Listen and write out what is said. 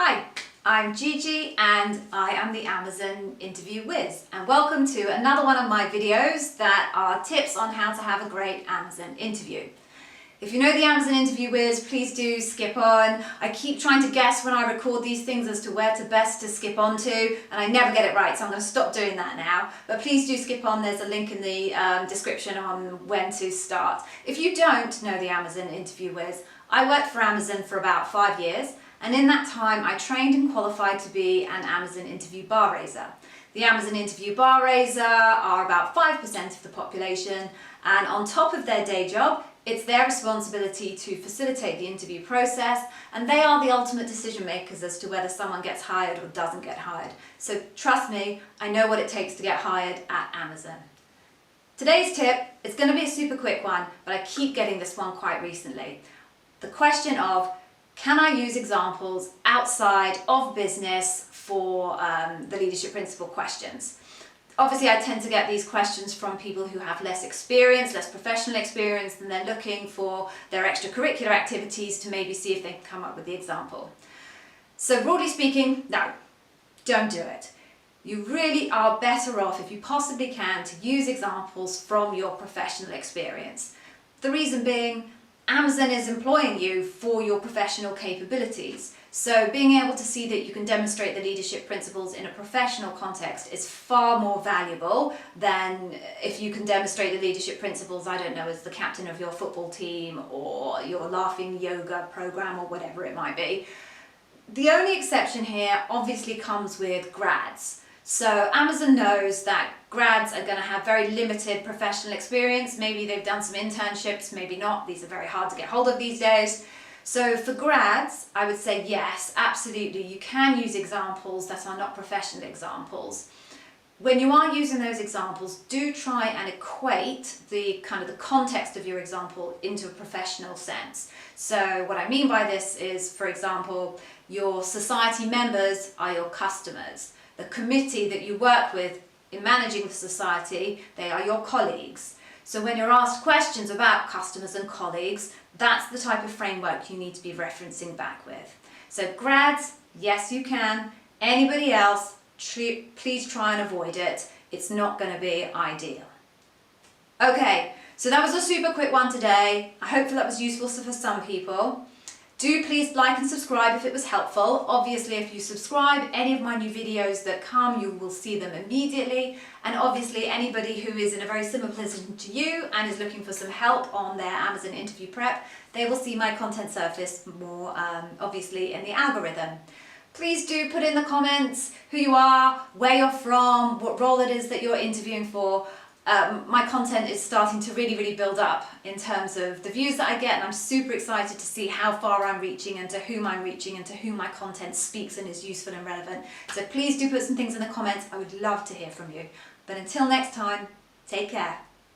Hi, I'm Gigi and I am the Amazon Interview Whiz, and welcome to another one of my videos that are tips on how to have a great Amazon interview. If you know the Amazon Interview Whiz, please do skip on. I keep trying to guess when I record these things as to where to best to skip on to, and I never get it right, so I'm going to stop doing that now. But please do skip on. There's a link in the description on when to start. If you don't know the Amazon Interview Whiz, I worked for Amazon for about 5 years, and in that time I trained and qualified to be an Amazon Interview Bar Raiser. The Amazon Interview Bar Raiser are about 5% of the population, and on top of their day job, it's their responsibility to facilitate the interview process, and they are the ultimate decision makers as to whether someone gets hired or doesn't get hired. So trust me, I know what it takes to get hired at Amazon. Today's tip is going to be a super quick one, but I keep getting this one quite recently. The question of, can I use examples outside of business for the leadership principle questions? Obviously, I tend to get these questions from people who have less experience, less professional experience, and they're looking for their extracurricular activities to maybe see if they can come up with the example. So broadly speaking, no, don't do it. You really are better off, if you possibly can, to use examples from your professional experience. The reason being, Amazon is employing you for your professional capabilities. So being able to see that you can demonstrate the leadership principles in a professional context is far more valuable than if you can demonstrate the leadership principles, I don't know, as the captain of your football team or your laughing yoga program or whatever it might be. The only exception here obviously comes with grads. So Amazon knows that grads are going to have very limited professional experience. Maybe they've done some internships, maybe not. These are very hard to get hold of these days. So for grads, I would say yes, absolutely, you can use examples that are not professional examples. When you are using those examples, do try and equate the context of your example into a professional sense. So what I mean by this is, for example, your society members are your customers. The committee that you work with in managing the society, they are your colleagues. So when you're asked questions about customers and colleagues, that's the type of framework you need to be referencing back with. So grads, yes you can. Anybody else, please try and avoid it. It's not going to be ideal. Okay, so that was a super quick one today. I hope that was useful for some people. Do please like and subscribe if it was helpful. Obviously, if you subscribe, any of my new videos that come, you will see them immediately. And obviously, anybody who is in a very similar position to you and is looking for some help on their Amazon interview prep, they will see my content surface more obviously in the algorithm. Please do put in the comments who you are, where you're from, what role it is that you're interviewing for. My content is starting to really build up in terms of the views that I get, and I'm super excited to see how far I'm reaching and to whom I'm reaching and to whom my content speaks and is useful and relevant. So please do put some things in the comments. I would love to hear from you. But until next time, take care.